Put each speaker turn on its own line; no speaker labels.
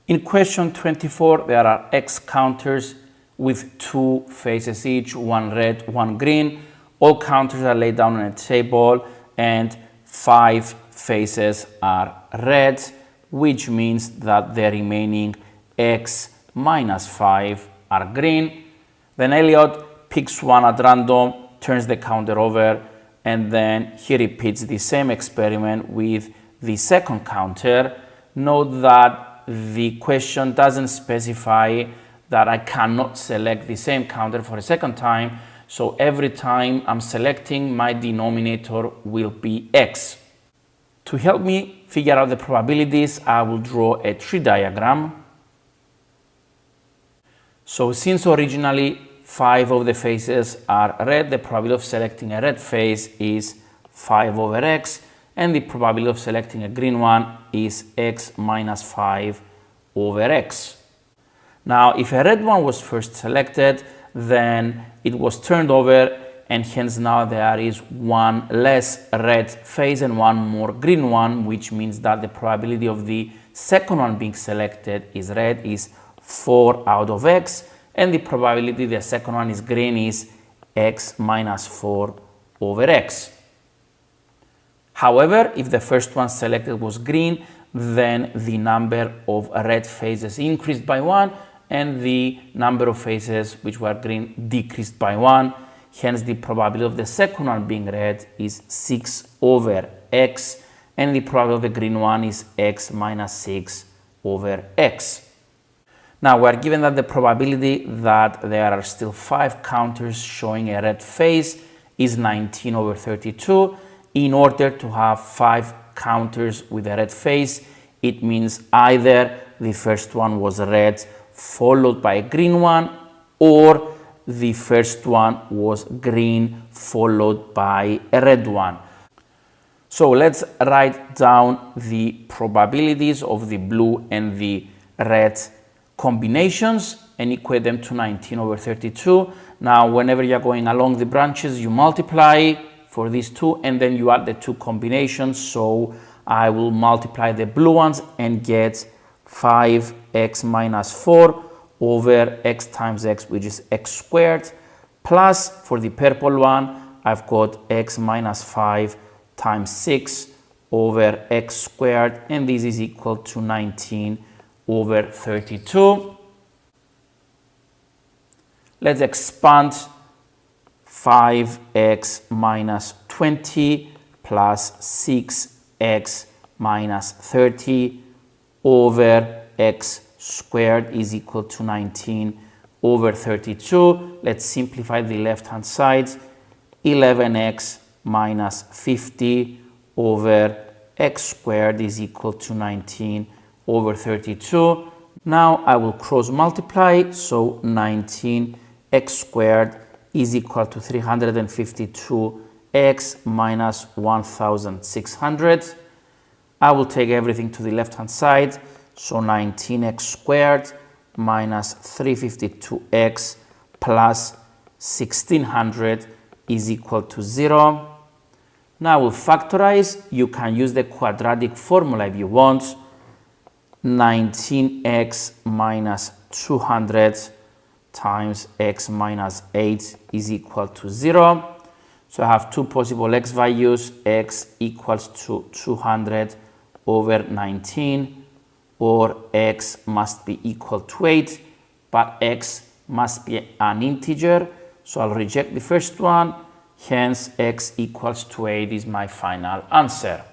In question 24, there are X counters with 2 faces each, one red, one green. All counters are laid down on a table and 5 faces are red, which means that the remaining X minus 5 are green. Then Elliot picks one at random, turns the counter over, and then he repeats the same experiment with the second counter. Note that the question doesn't specify that I cannot select the same counter for a second time, so every time I'm selecting, my denominator will be X. To help me figure out the probabilities, I will draw a tree diagram. So since originally 5 of the faces are red, the probability of selecting a red face is 5 over X, and the probability of selecting a green one is X minus 5 over X. Now, if a red one was first selected, then it was turned over, and hence now there is one less red face and one more green one, which means that the probability of the second one being selected is red is 4 out of X, and the probability the second one is green is X minus 4 over X. However, if the first one selected was green, then the number of red faces increased by 1 and the number of faces which were green decreased by 1. Hence, the probability of the second one being red is 6 over X, and the probability of the green one is X minus 6 over X. Now, we are given that the probability that there are still 5 counters showing a red face is 19 over 32. In order to have 5 counters with a red face, it means either the first one was red followed by a green one, or the first one was green followed by a red one. So let's write down the probabilities of the blue and the red combinations and equate them to 19 over 32. Now, whenever you're going along the branches, you multiply for these two and then you add the two combinations. So I will multiply the blue ones and get 5x minus 4 over x times x, which is x squared, plus for the purple one, I've got x minus 5 times 6 over x squared, and this is equal to 19 over 32. Let's expand 5x minus 20 plus 6x minus 30 over x squared is equal to 19 over 32. Let's simplify the left hand side. 11x minus 50 over x squared is equal to 19 over 32. Now I will cross multiply, so 19x squared is equal to 352x minus 1600. I will take everything to the left hand side, so 19x squared minus 352x plus 1600 is equal to 0. Now we'll factorize. You can use the quadratic formula if you want. 19x minus 200 times x minus 8 is equal to 0. So I have two possible x values. X equals to 200 over 19, or x must be equal to 8, but x must be an integer. So I'll reject the first one. Hence, x equals to 8 is my final answer.